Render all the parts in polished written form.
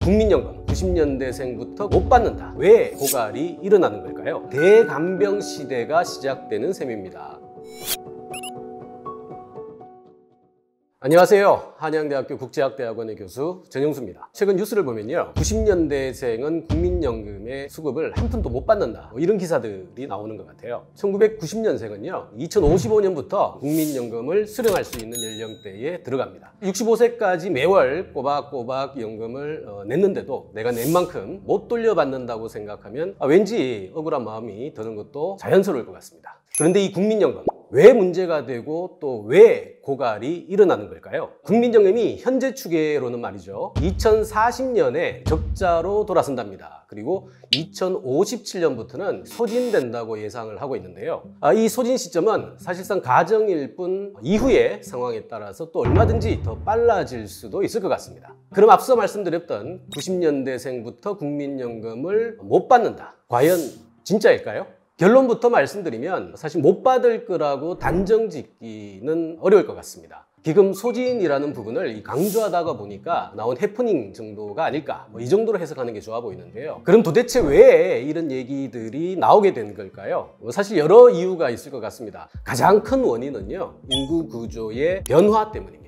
국민연금 90년대생부터 못 받는다. 왜 고갈이 일어나는 걸까요? 대간병 시대가 시작되는 셈입니다. 안녕하세요. 한양대학교 국제학대학원의 교수 전영수입니다. 최근 뉴스를 보면요, 90년대생은 국민연금의 수급을 한 푼도 못 받는다, 이런 기사들이 나오는 것 같아요. 1990년생은요 2055년부터 국민연금을 수령할 수 있는 연령대에 들어갑니다. 65세까지 매월 꼬박꼬박 연금을 냈는데도 내가 낸 만큼 못 돌려받는다고 생각하면 왠지 억울한 마음이 드는 것도 자연스러울 것 같습니다. 그런데 이 국민연금 왜 문제가 되고 또 왜 고갈이 일어나는 걸까요? 국민연금이 현재 추계로는 말이죠, 2040년에 적자로 돌아선답니다. 그리고 2057년부터는 소진된다고 예상을 하고 있는데요, 이 소진 시점은 사실상 가정일 뿐 이후의 상황에 따라서 또 얼마든지 더 빨라질 수도 있을 것 같습니다. 그럼 앞서 말씀드렸던 90년대생부터 국민연금을 못 받는다, 과연 진짜일까요? 결론부터 말씀드리면 사실 못 받을 거라고 단정 짓기는 어려울 것 같습니다. 기금 소진이라는 부분을 강조하다가 보니까 나온 해프닝 정도가 아닐까, 이 정도로 해석하는 게 좋아 보이는데요. 그럼 도대체 왜 이런 얘기들이 나오게 된 걸까요? 사실 여러 이유가 있을 것 같습니다. 가장 큰 원인은요, 인구 구조의 변화 때문입니다.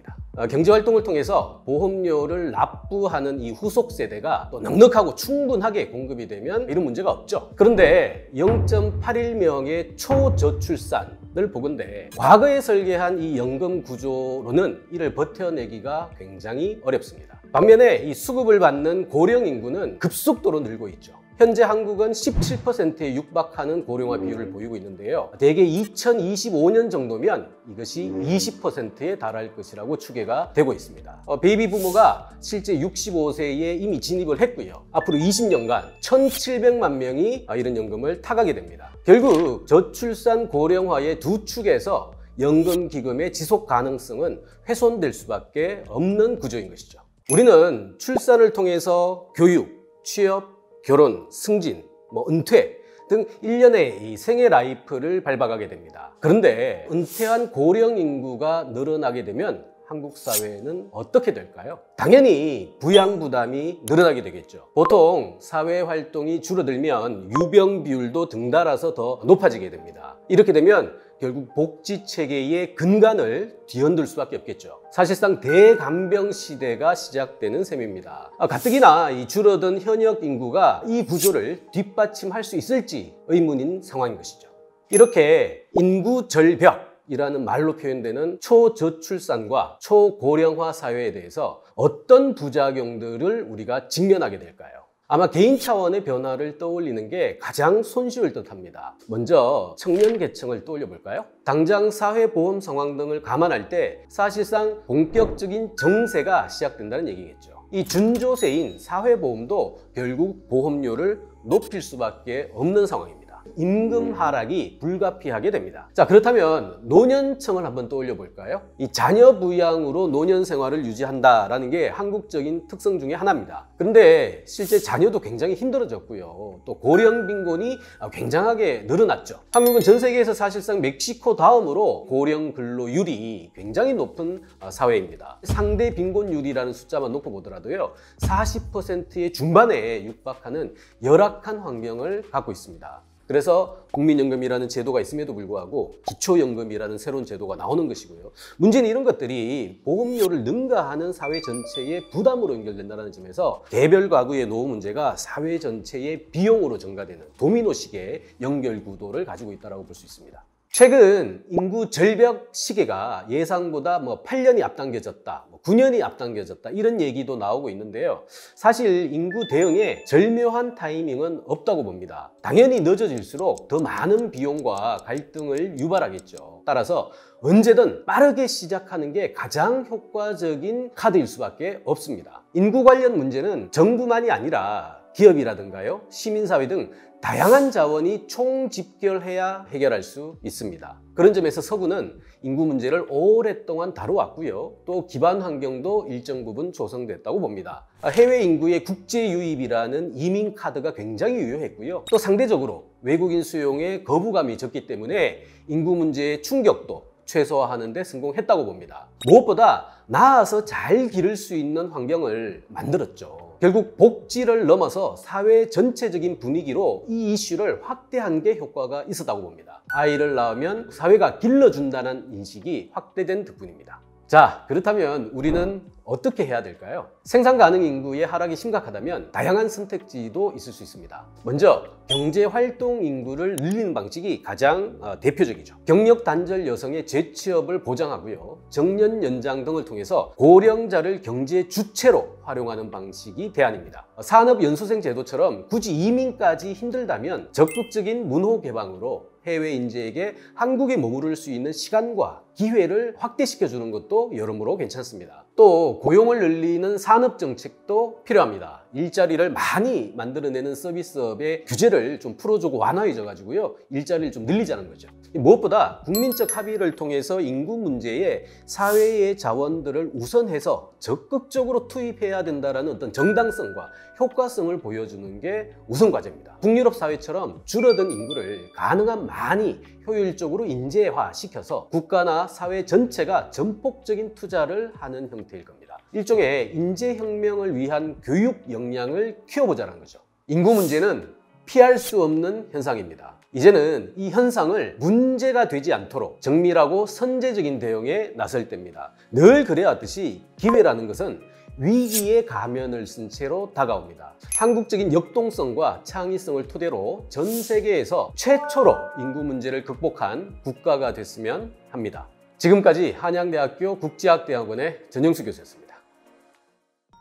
경제활동을 통해서 보험료를 납부하는 이 후속 세대가 또 넉넉하고 충분하게 공급이 되면 이런 문제가 없죠. 그런데 0.81명의 초저출산을 보건대 과거에 설계한 이 연금 구조로는 이를 버텨내기가 굉장히 어렵습니다. 반면에 이 수급을 받는 고령 인구는 급속도로 늘고 있죠. 현재 한국은 17%에 육박하는 고령화 비율을 보이고 있는데요, 대개 2025년 정도면 이것이 20%에 달할 것이라고 추계가 되고 있습니다. 베이비 부모가 실제 65세에 이미 진입을 했고요, 앞으로 20년간 1,700만 명이 이런 연금을 타가게 됩니다. 결국 저출산 고령화의 두 축에서 연금 기금의 지속 가능성은 훼손될 수밖에 없는 구조인 것이죠. 우리는 출산을 통해서 교육, 취업, 결혼, 승진, 은퇴 등 일련의 이 생애 라이프를 밟아가게 됩니다. 그런데 은퇴한 고령 인구가 늘어나게 되면 한국 사회는 어떻게 될까요? 당연히 부양 부담이 늘어나게 되겠죠. 보통 사회 활동이 줄어들면 유병 비율도 등달아서 더 높아지게 됩니다. 이렇게 되면 결국 복지 체계의 근간을 뒤흔들 수밖에 없겠죠. 사실상 대간병 시대가 시작되는 셈입니다. 가뜩이나 이 줄어든 현역 인구가 이 구조를 뒷받침할 수 있을지 의문인 상황인 것이죠. 이렇게 인구 절벽이라는 말로 표현되는 초저출산과 초고령화 사회에 대해서 어떤 부작용들을 우리가 직면하게 될까요? 아마 개인 차원의 변화를 떠올리는 게 가장 손쉬울 듯합니다. 먼저 청년 계층을 떠올려 볼까요? 당장 사회보험 상황 등을 감안할 때 사실상 본격적인 정세가 시작된다는 얘기겠죠. 이 준조세인 사회보험도 결국 보험료를 높일 수밖에 없는 상황입니다. 임금 하락이 불가피하게 됩니다. 자, 그렇다면 노년층을 한번 떠올려 볼까요? 이 자녀 부양으로 노년 생활을 유지한다라는 게 한국적인 특성 중에 하나입니다. 그런데 실제 자녀도 굉장히 힘들어졌고요, 또 고령 빈곤이 굉장하게 늘어났죠. 한국은 전 세계에서 사실상 멕시코 다음으로 고령 근로율이 굉장히 높은 사회입니다. 상대 빈곤율이라는 숫자만 놓고 보더라도요 40%의 중반에 육박하는 열악한 환경을 갖고 있습니다. 그래서 국민연금이라는 제도가 있음에도 불구하고 기초연금이라는 새로운 제도가 나오는 것이고요. 문제는 이런 것들이 보험료를 능가하는 사회 전체의 부담으로 연결된다는 점에서 개별 가구의 노후 문제가 사회 전체의 비용으로 전가되는 도미노식의 연결 구도를 가지고 있다고 볼 수 있습니다. 최근 인구 절벽 시기가 예상보다 8년이 앞당겨졌다, 9년이 앞당겨졌다, 이런 얘기도 나오고 있는데요, 사실 인구 대응에 절묘한 타이밍은 없다고 봅니다. 당연히 늦어질수록 더 많은 비용과 갈등을 유발하겠죠. 따라서 언제든 빠르게 시작하는 게 가장 효과적인 카드일 수밖에 없습니다. 인구 관련 문제는 정부만이 아니라 기업이라든가요, 시민사회 등 다양한 자원이 총집결해야 해결할 수 있습니다. 그런 점에서 서구는 인구 문제를 오랫동안 다뤄왔고요, 또 기반 환경도 일정 부분 조성됐다고 봅니다. 해외 인구의 국제 유입이라는 이민 카드가 굉장히 유효했고요, 또 상대적으로 외국인 수용에 거부감이 적기 때문에 인구 문제의 충격도 최소화하는 데 성공했다고 봅니다. 무엇보다 나아서 잘 기를 수 있는 환경을 만들었죠. 결국 복지를 넘어서 사회 전체적인 분위기로 이 이슈를 확대한 게 효과가 있었다고 봅니다. 아이를 낳으면 사회가 길러준다는 인식이 확대된 덕분입니다. 자, 그렇다면 우리는 어떻게 해야 될까요? 생산 가능 인구의 하락이 심각하다면 다양한 선택지도 있을 수 있습니다. 먼저 경제활동 인구를 늘리는 방식이 가장 대표적이죠. 경력 단절 여성의 재취업을 보장하고요. 정년 연장 등을 통해서 고령자를 경제 주체로 활용하는 방식이 대안입니다. 산업연수생 제도처럼 굳이 이민까지 힘들다면 적극적인 문호 개방으로 해외 인재에게 한국에 머무를 수 있는 시간과 기회를 확대시켜주는 것도 여러모로 괜찮습니다. 또 고용을 늘리는 산업정책도 필요합니다. 일자리를 많이 만들어내는 서비스업의 규제를 좀 풀어주고 완화해줘가지고요. 일자리를 좀 늘리자는 거죠. 무엇보다 국민적 합의를 통해서 인구 문제에 사회의 자원들을 우선해서 적극적으로 투입해야 된다는 어떤 정당성과 효과성을 보여주는 게 우선 과제입니다. 북유럽 사회처럼 줄어든 인구를 가능한 많이 효율적으로 인재화시켜서 국가나 사회 전체가 전폭적인 투자를 하는 형태일 겁니다. 일종의 인재혁명을 위한 교육 역량을 키워보자는 거죠. 인구 문제는 피할 수 없는 현상입니다. 이제는 이 현상을 문제가 되지 않도록 정밀하고 선제적인 대응에 나설 때입니다. 늘 그래왔듯이 기회라는 것은 위기의 가면을 쓴 채로 다가옵니다. 한국적인 역동성과 창의성을 토대로 전 세계에서 최초로 인구 문제를 극복한 국가가 됐으면 합니다. 지금까지 한양대학교 국제학대학원의 전영수 교수였습니다.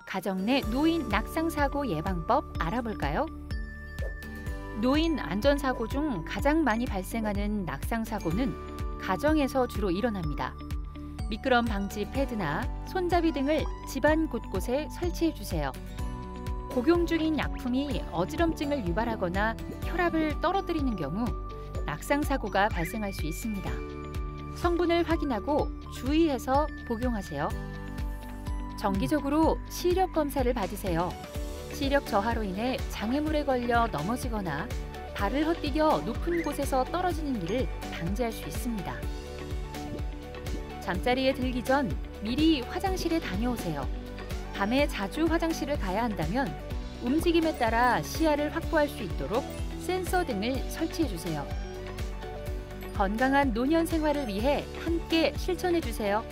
가정 내 노인 낙상사고 예방법 알아볼까요? 노인 안전사고 중 가장 많이 발생하는 낙상사고는 가정에서 주로 일어납니다. 미끄럼 방지 패드나 손잡이 등을 집안 곳곳에 설치해 주세요. 복용 중인 약품이 어지럼증을 유발하거나 혈압을 떨어뜨리는 경우 낙상사고가 발생할 수 있습니다. 성분을 확인하고 주의해서 복용하세요. 정기적으로 시력 검사를 받으세요. 시력 저하로 인해 장애물에 걸려 넘어지거나 발을 헛디뎌 높은 곳에서 떨어지는 일을 방지할 수 있습니다. 잠자리에 들기 전 미리 화장실에 다녀오세요. 밤에 자주 화장실을 가야 한다면 움직임에 따라 시야를 확보할 수 있도록 센서 등을 설치해 주세요. 건강한 노년 생활을 위해 함께 실천해 주세요.